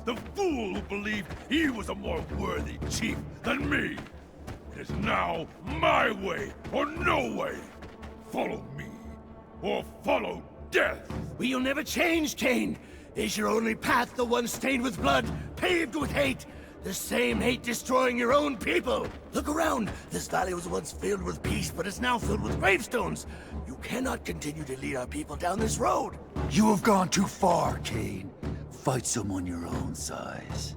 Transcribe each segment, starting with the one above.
The fool who believed he was a more worthy chief than me! It is now my way or no way! Follow me, or follow death! Will you never change, Cain? Is your only path the one stained with blood, paved with hate? The same hate destroying your own people! Look around! This valley was once filled with peace, but it's now filled with gravestones! You cannot continue to lead our people down this road! You have gone too far, Cain. Fight someone your own size.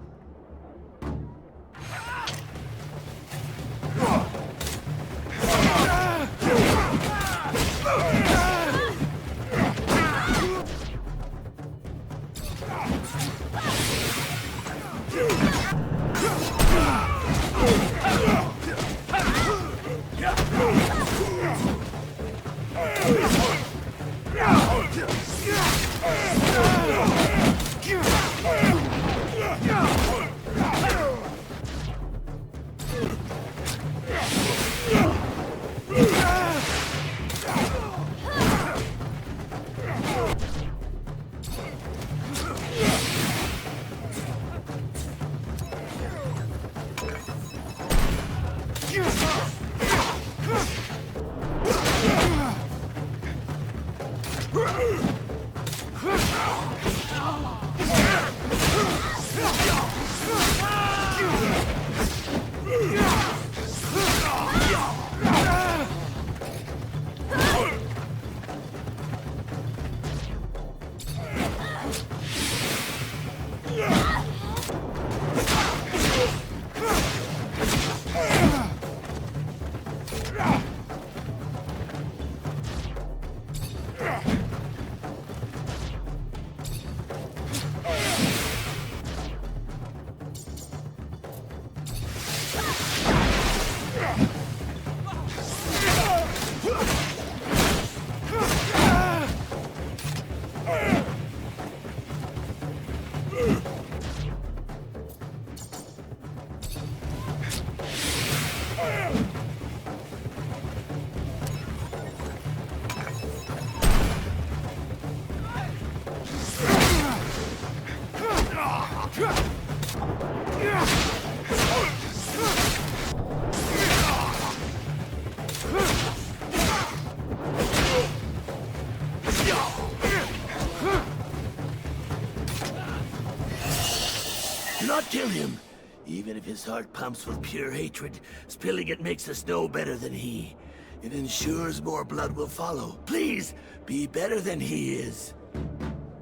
Do not kill him! Even if his heart pumps with pure hatred, spilling it makes us no better than he. It ensures more blood will follow. Please, be better than he is.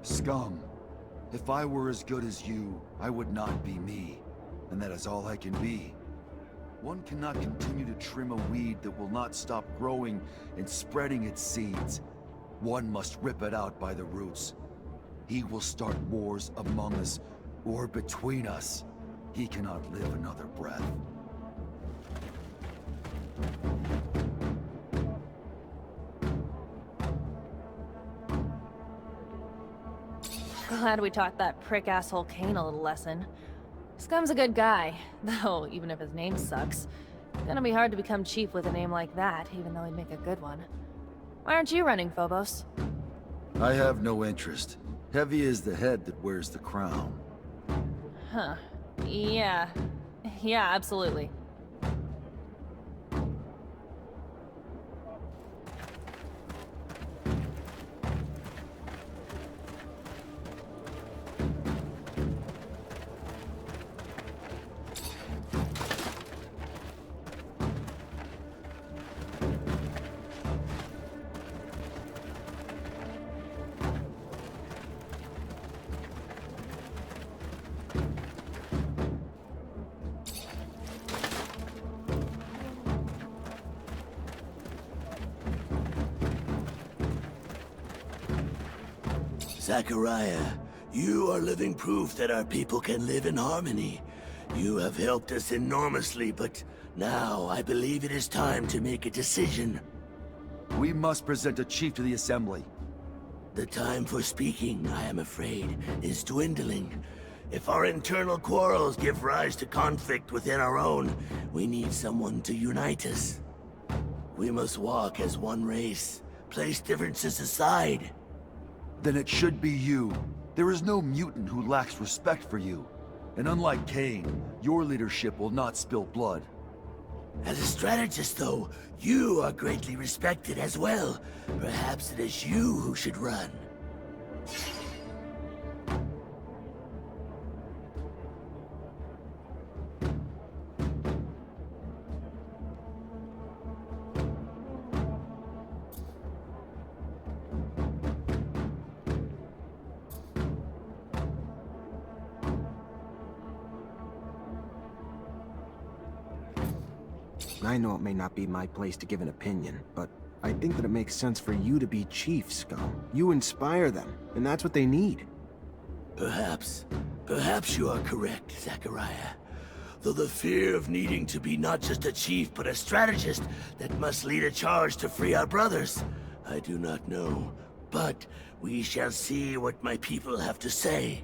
Scum. If I were as good as you, I would not be me. And that is all I can be. One cannot continue to trim a weed that will not stop growing and spreading its seeds. One must rip it out by the roots. He will start wars among us, or between us. He cannot live another breath. Glad we taught that prick asshole Cain a little lesson. Scum's a good guy, though even if his name sucks. It's gonna be hard to become chief with a name like that, even though he'd make a good one. Why aren't you running, Phobos? I have no interest. Heavy is the head that wears the crown. Huh. Yeah. Yeah, absolutely. Zachariah, you are living proof that our people can live in harmony. You have helped us enormously, but now I believe it is time to make a decision. We must present a chief to the assembly. The time for speaking, I am afraid, is dwindling. If our internal quarrels give rise to conflict within our own, we need someone to unite us. We must walk as one race, place differences aside. Then it should be you. There is no mutant who lacks respect for you. And unlike Cain, your leadership will not spill blood. As a strategist, though, you are greatly respected as well. Perhaps it is you who should run. I know it may not be my place to give an opinion, but I think that it makes sense for you to be chief, Scum. You inspire them, and that's what they need. Perhaps you are correct, Zachariah. Though the fear of needing to be not just a chief, but a strategist that must lead a charge to free our brothers, I do not know. But we shall see what my people have to say.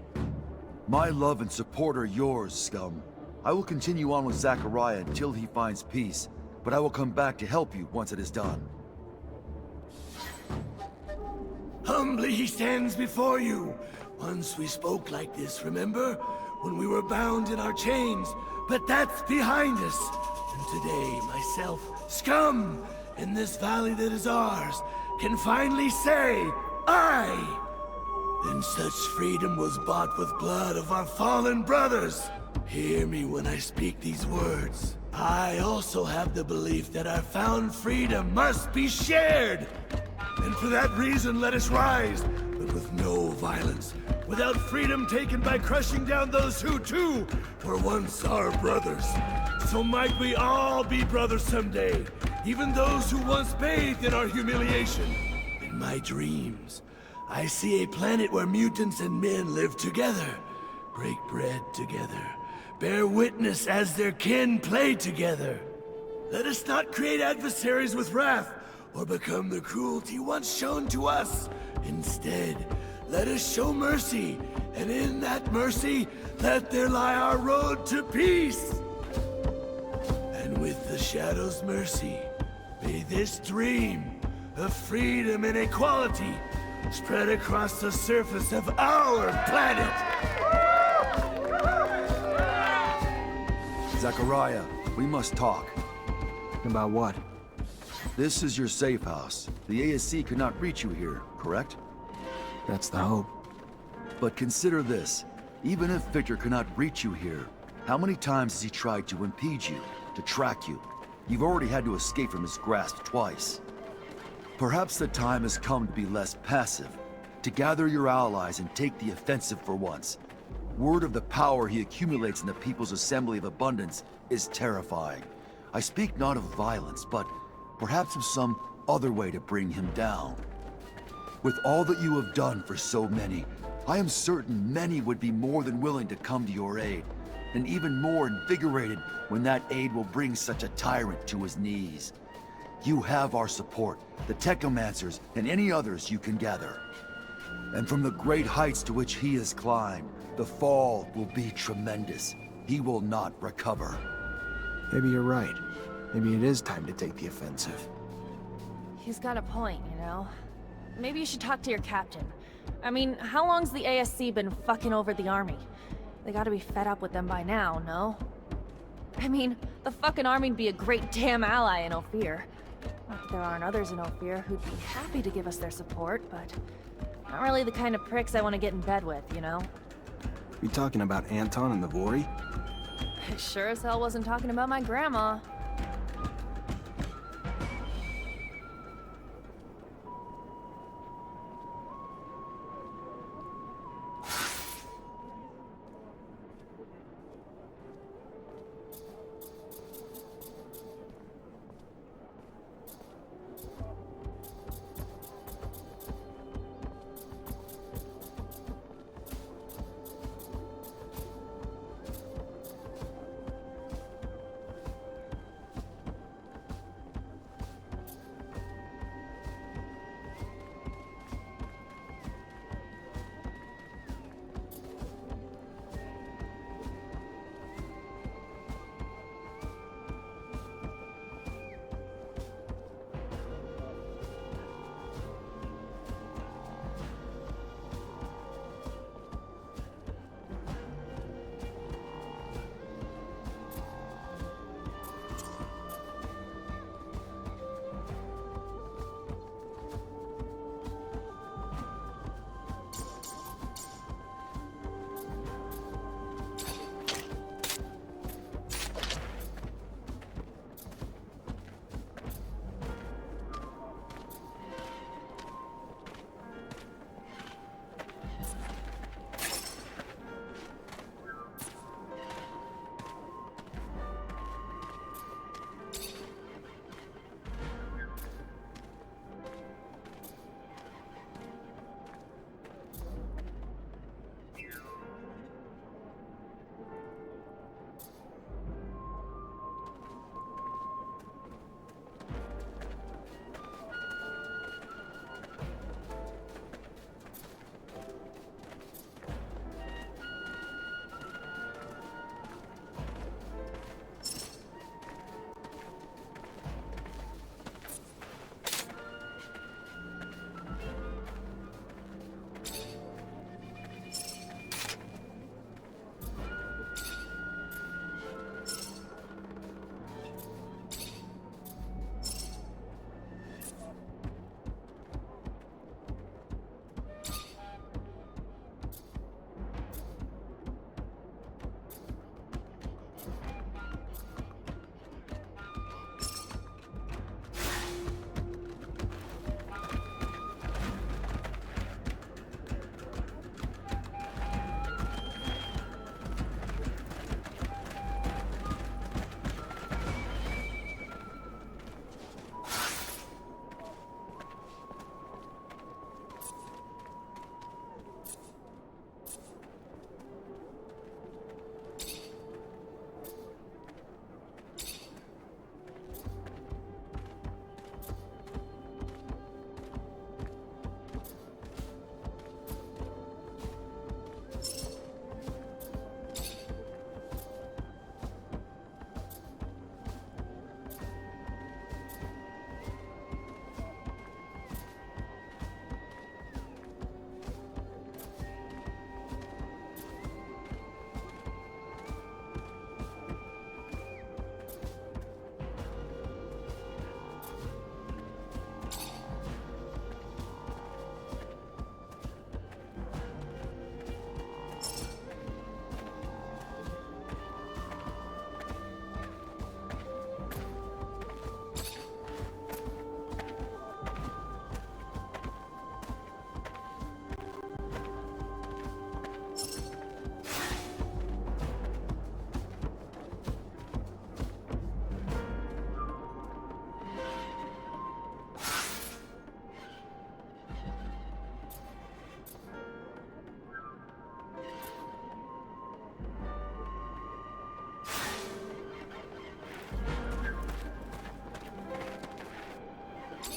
My love and support are yours, Scum. I will continue on with Zachariah until he finds peace, but I will come back to help you once it is done. Humbly he stands before you. Once we spoke like this, remember? When we were bound in our chains. But that's behind us. And today, myself, Scum, in this valley that is ours, can finally say, I! And such freedom was bought with blood of our fallen brothers. Hear me when I speak these words. I also have the belief that our found freedom must be shared. And for that reason, let us rise, but with no violence, without freedom taken by crushing down those who, too, were once our brothers. So might we all be brothers someday, even those who once bathed in our humiliation. In my dreams, I see a planet where mutants and men live together, break bread together, bear witness as their kin play together. Let us not create adversaries with wrath, or become the cruelty once shown to us. Instead, let us show mercy, and in that mercy, let there lie our road to peace. And with the Shadow's mercy, may this dream of freedom and equality spread across the surface of our planet. Zachariah, we must talk. About what? This is your safe house. The ASC could not reach you here, correct? That's the hope. But consider this. Even if Victor cannot reach you here, how many times has he tried to impede you, to track you? You've already had to escape from his grasp twice. Perhaps the time has come to be less passive, to gather your allies and take the offensive for once. Word of the power he accumulates in the People's Assembly of Abundance is terrifying. I speak not of violence, but perhaps of some other way to bring him down. With all that you have done for so many, I am certain many would be more than willing to come to your aid, and even more invigorated when that aid will bring such a tyrant to his knees. You have our support, the Technomancers, and any others you can gather. And from the great heights to which he has climbed, the fall will be tremendous. He will not recover. Maybe you're right. Maybe it is time to take the offensive. He's got a point, you know? Maybe you should talk to your captain. I mean, how long's the ASC been fucking over the army? They gotta be fed up with them by now, no? I mean, the fucking army'd be a great damn ally in Ophir. Not that there aren't others in Ophir who'd be happy to give us their support, but not really the kind of pricks I want to get in bed with, you know? You talking about Anton and the Vori? I sure as hell wasn't talking about my grandma.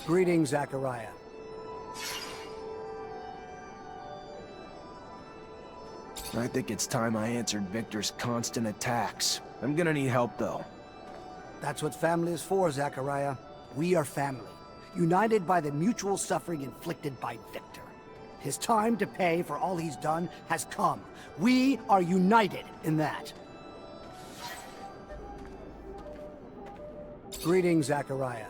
Greetings, Zachariah. I think it's time I answered Victor's constant attacks. I'm gonna need help, though. That's what family is for, Zachariah. We are family, united by the mutual suffering inflicted by Victor. His time to pay for all he's done has come. We are united in that. Greetings, Zachariah.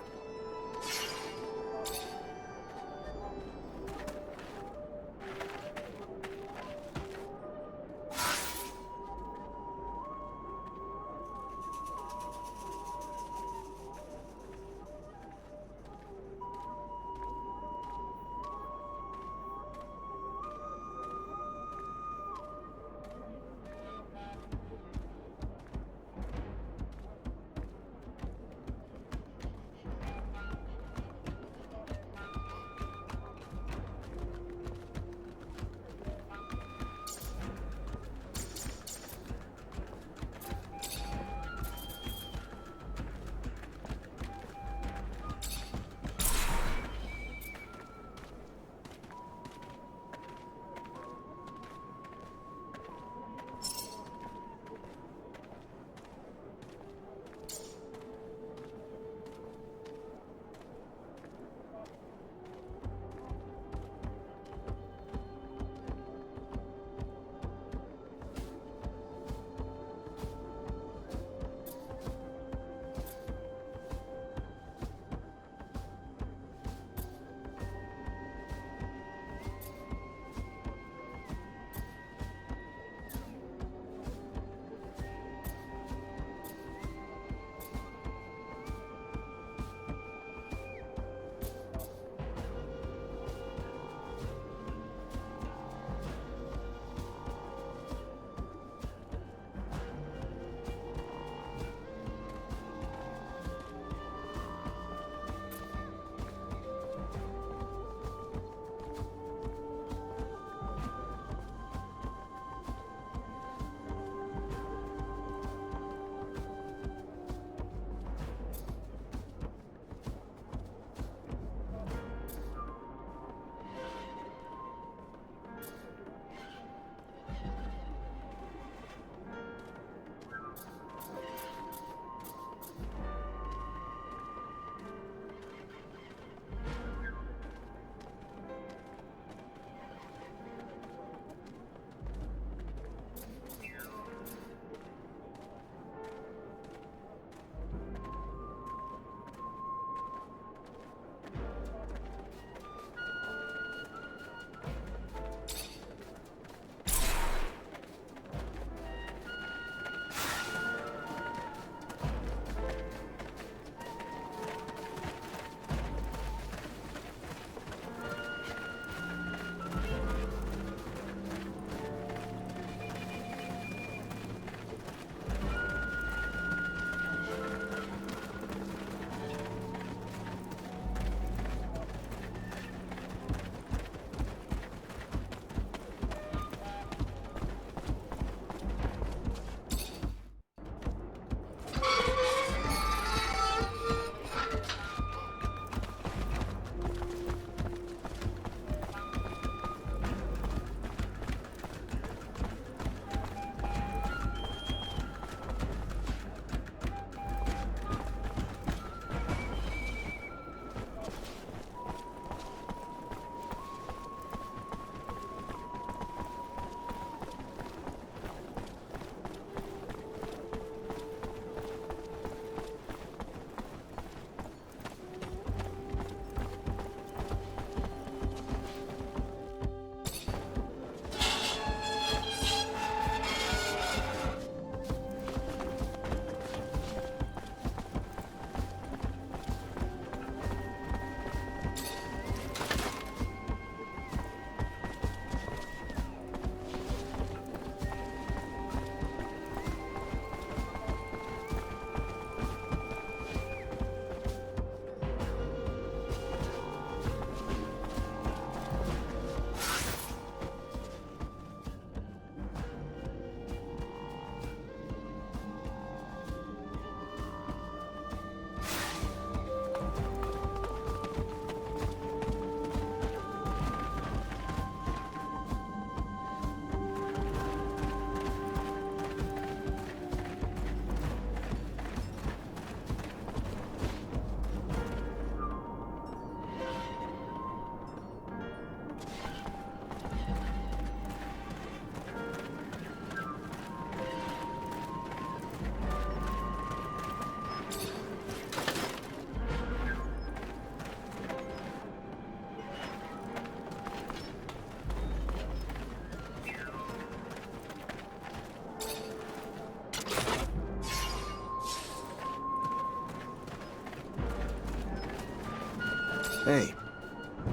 Hey,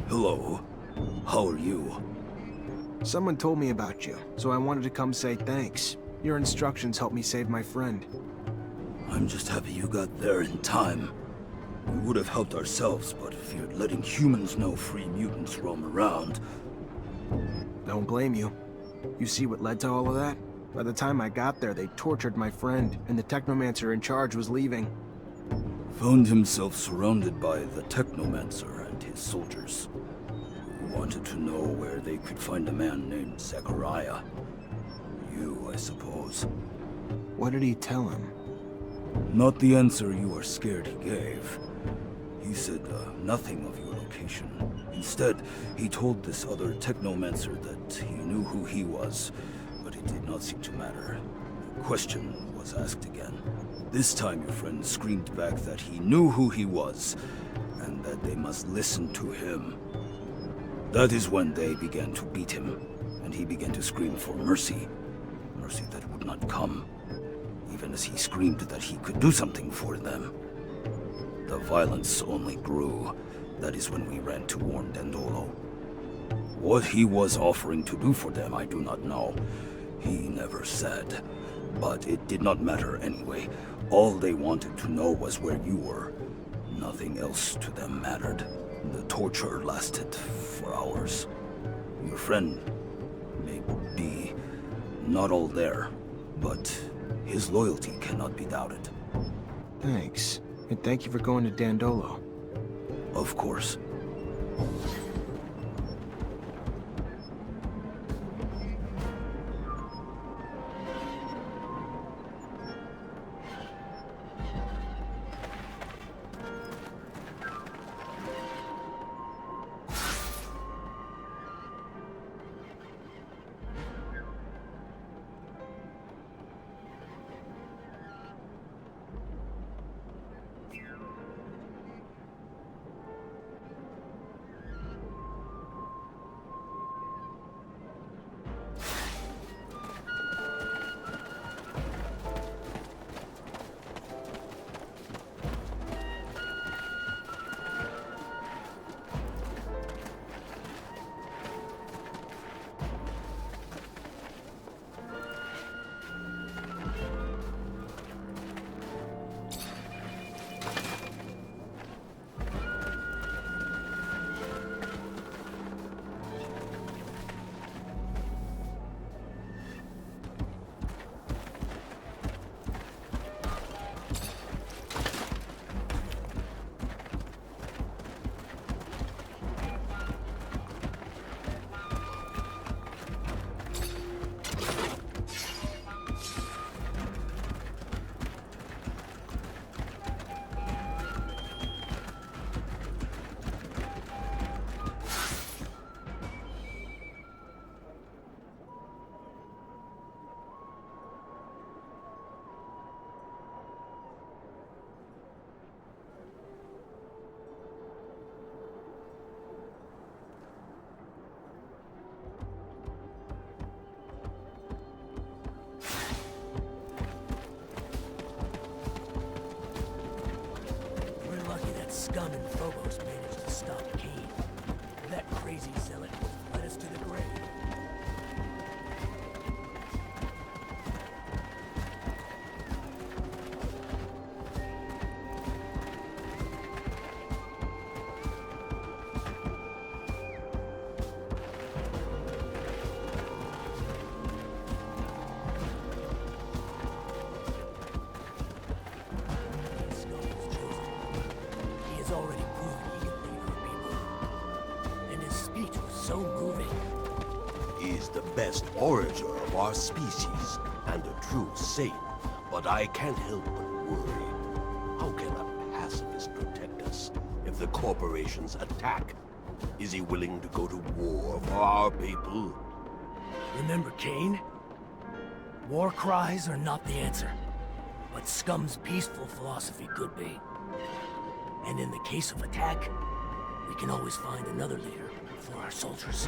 Hello. How are you? someone told me about you, so I wanted to come say thanks. Your instructions helped me save my friend. I'm just happy you got there in time. We would have helped ourselves, but feared letting humans know free mutants roam around. Don't blame you. You see what led to all of that? By the time I got there, they tortured my friend, and the Technomancer in charge was leaving. Found himself surrounded by the Technomancer and his soldiers, who wanted to know where they could find a man named Zachariah. You, I suppose. What did he tell him? Not the answer you are scared he gave. He said nothing of your location. Instead, he told this other Technomancer that he knew who he was, but it did not seem to matter. The question was asked again. This time your friend screamed back that he knew who he was, and that they must listen to him. That is when they began to beat him, and he began to scream for mercy. Mercy that would not come, even as he screamed that he could do something for them. The violence only grew. That is when we ran to warn Dandolo. What he was offering to do for them, I do not know. He never said. But it did not matter anyway. All they wanted to know was where you were. Nothing else to them mattered. The torture lasted for hours. Your friend may be not all there, but his loyalty cannot be doubted. Thanks. And thank you for going to Dandolo. Of course. Scum and Phobos managed to stop Kane. That crazy zealot led us to the grave. Already proven he can lead our people. And his speech was so moving. He's the best orator of our species, and a true saint. But I can't help but worry. How can a pacifist protect us if the corporations attack? Is he willing to go to war for our people? Remember Kane? War cries are not the answer. But Scum's peaceful philosophy could be. And in the case of attack, we can always find another leader for our soldiers.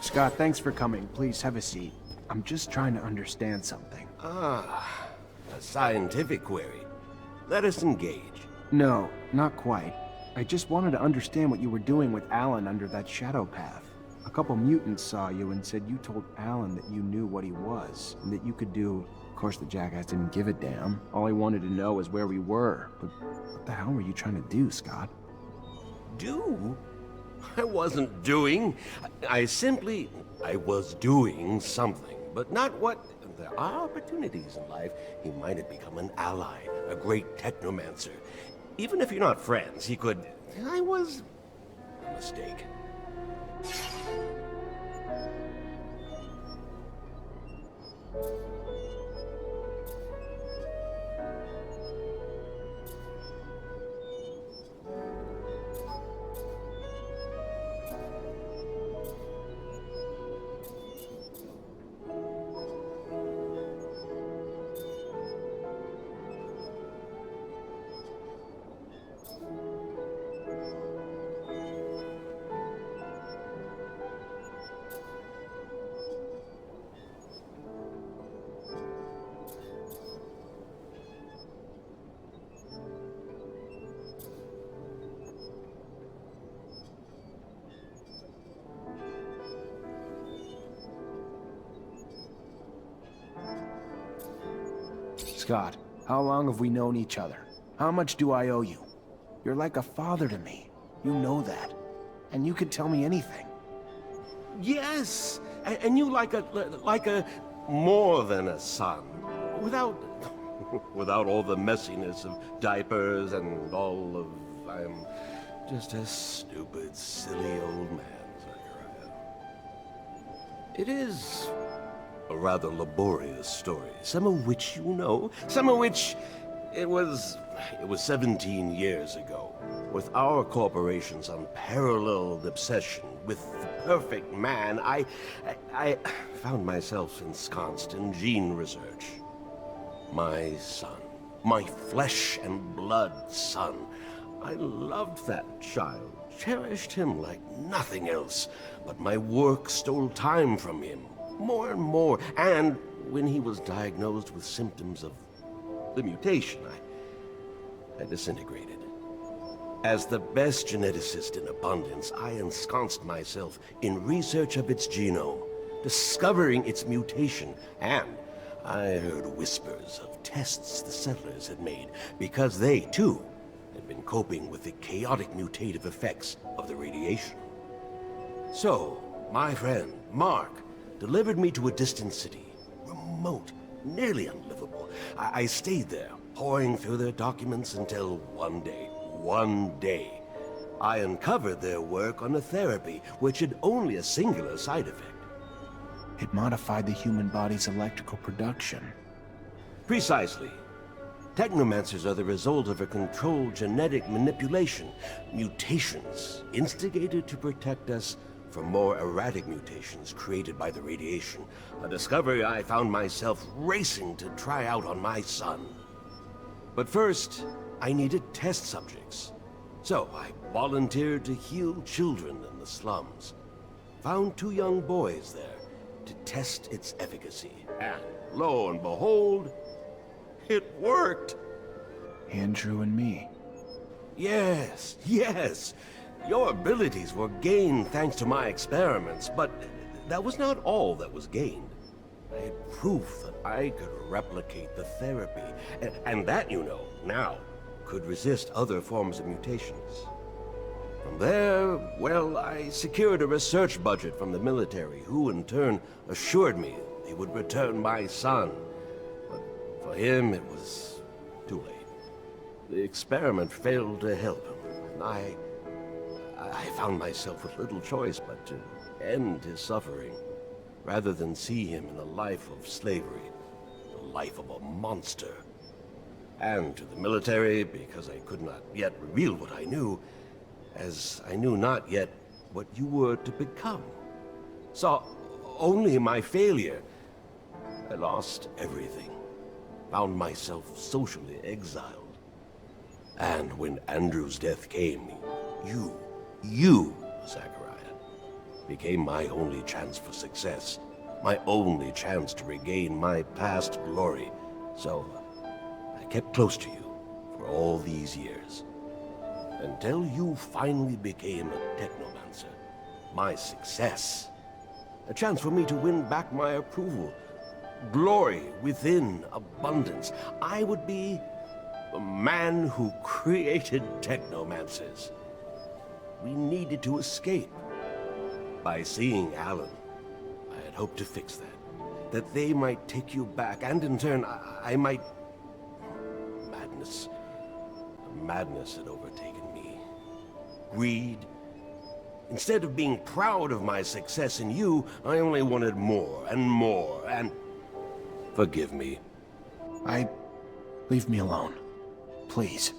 Scott, thanks for coming. Please have a seat. I'm just trying to understand something. Ah, a scientific query. Let us engage. No, not quite. I just wanted to understand what you were doing with Alan under that shadow path. A couple mutants saw you and said you told Alan that you knew what he was, and that you could do... Of course, the jackass didn't give a damn. All he wanted to know is where we were. But what the hell were you trying to do, Scott? Do? I wasn't doing. I was doing something, but not what... There are opportunities in life. He might have become an ally, a great Technomancer. Even if you're not friends, he could... I was... a mistake. Scott, how long have we known each other? How much do I owe you? You're like a father to me. You know that. And you could tell me anything. Yes, and you like a more than a son, without all the messiness of diapers and all of I'm just a stupid, silly old man, Zachariah. It is a rather laborious story, some of which you know, some of which it was 17 years ago, with our corporation's unparalleled obsession with the perfect man. I found myself ensconced in gene research. My son, my flesh and blood son. I loved that child, cherished him like nothing else, but my work stole time from him, more and more, and when he was diagnosed with symptoms of the mutation, I disintegrated. As the best geneticist in abundance, I ensconced myself in research of its genome, discovering its mutation, and I heard whispers of tests the settlers had made, because they, too, had been coping with the chaotic mutative effects of the radiation. So, my friend, Mark, delivered me to a distant city, remote, nearly unlivable. I stayed there, poring through their documents until one day, I uncovered their work on a therapy which had only a singular side effect. It modified the human body's electrical production. Precisely. Technomancers are the result of a controlled genetic manipulation, mutations instigated to protect us from more erratic mutations created by the radiation, a discovery I found myself racing to try out on my son. But first, I needed test subjects. So I volunteered to heal children in the slums. Found 2 young boys there to test its efficacy. And lo and behold, it worked. Andrew and me. Yes. Your abilities were gained thanks to my experiments, but that was not all that was gained. I had proof that I could replicate the therapy, and that, you know, now, could resist other forms of mutations. From there, well, I secured a research budget from the military, who in turn assured me they would return my son. But for him, it was too late. The experiment failed to help him, and I found myself with little choice but to end his suffering, rather than see him in a life of slavery, the life of a monster. And to the military, because I could not yet reveal what I knew, as I knew not yet what you were to become. Saw only my failure. I lost everything. Found myself socially exiled. And when Andrew's death came, you, Zachariah, became my only chance for success. My only chance to regain my past glory. So, I kept close to you for all these years. Until you finally became a Technomancer. My success. A chance for me to win back my approval. Glory within abundance. I would be the man who created Technomancers. We needed to escape. By seeing Alan, I had hoped to fix that. That they might take you back, and in turn, I might... Madness. Madness had overtaken me. Greed. Instead of being proud of my success in you, I only wanted more and more, and... Forgive me. Leave me alone. Please.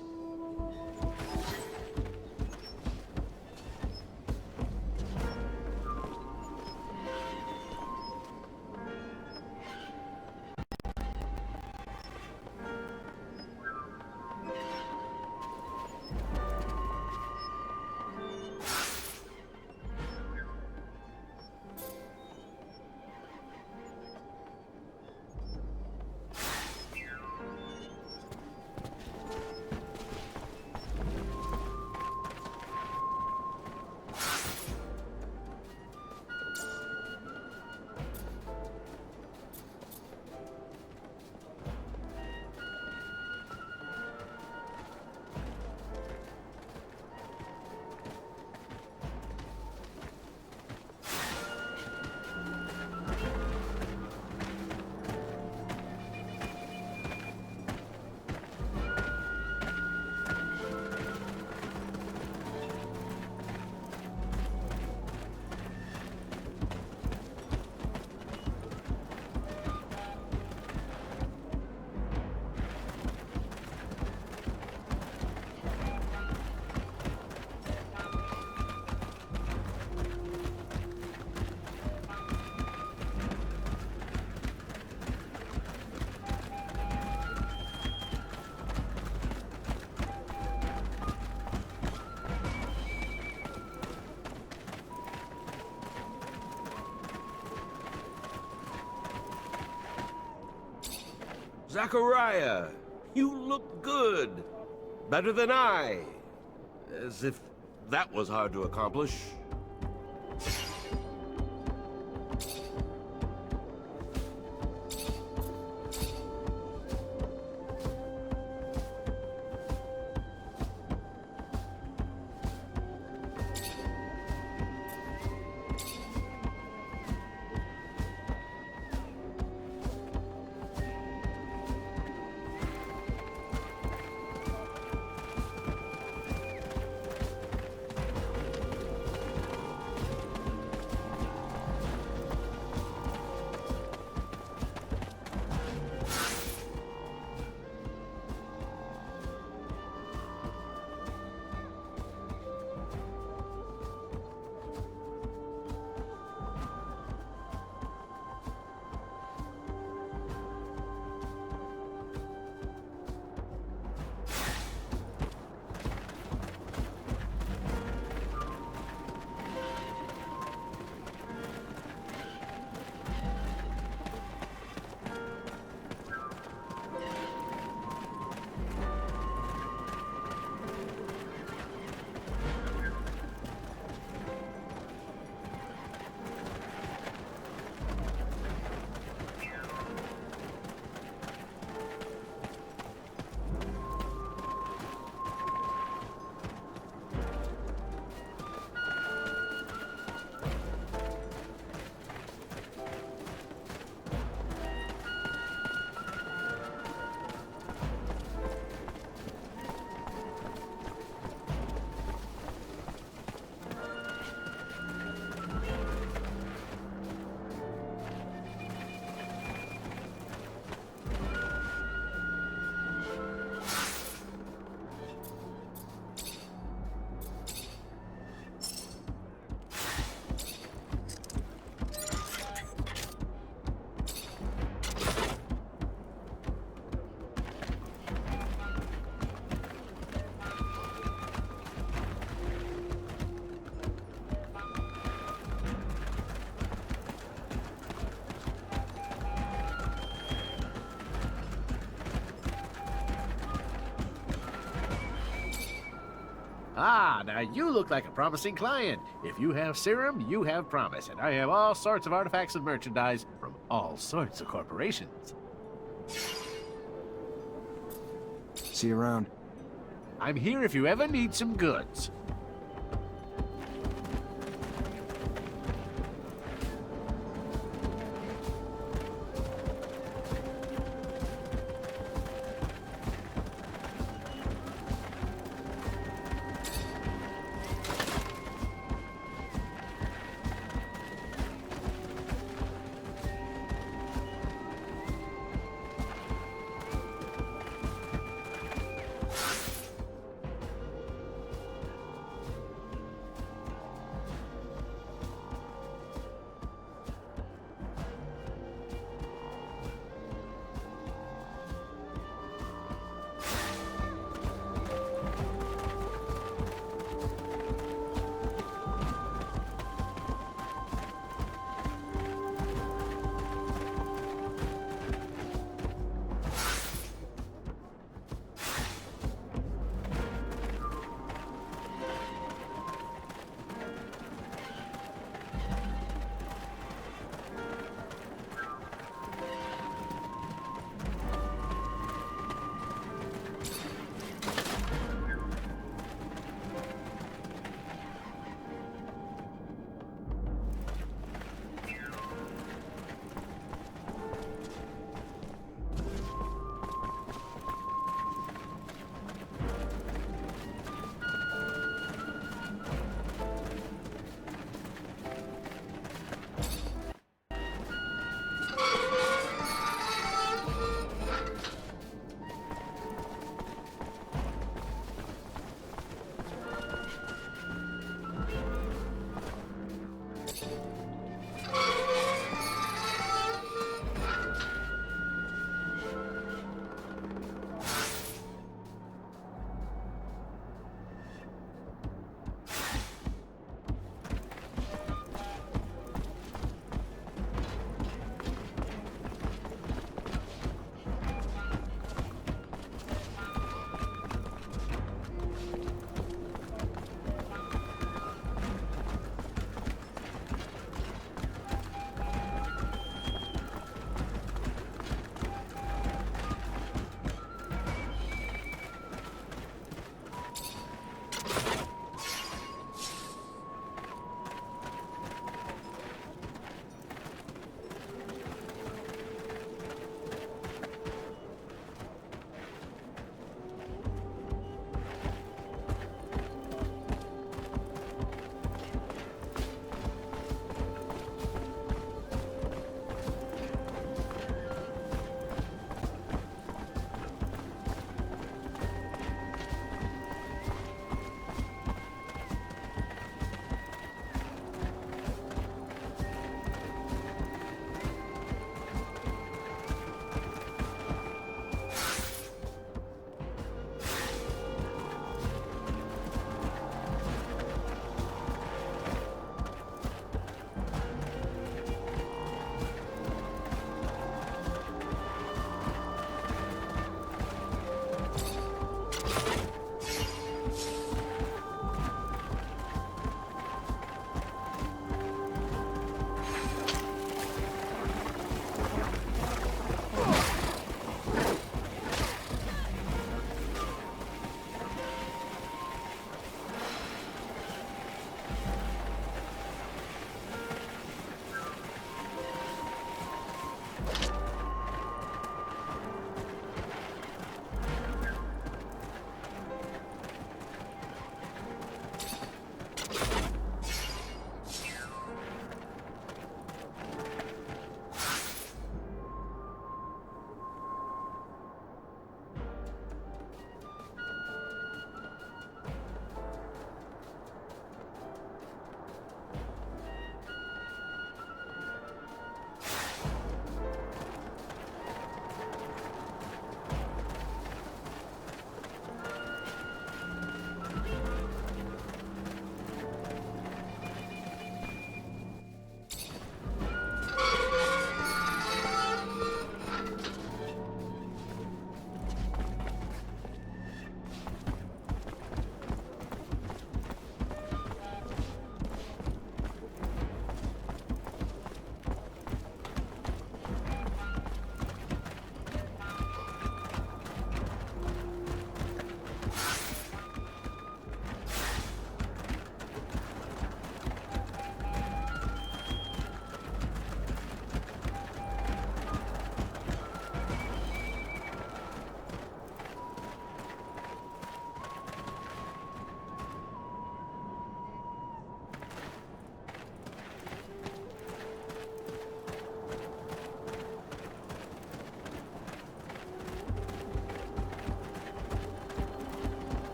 Zachariah, you look good. Better than I. As if that was hard to accomplish. Ah, now you look like a promising client. If you have serum, you have promise, and I have all sorts of artifacts and merchandise from all sorts of corporations. See you around. I'm here if you ever need some goods.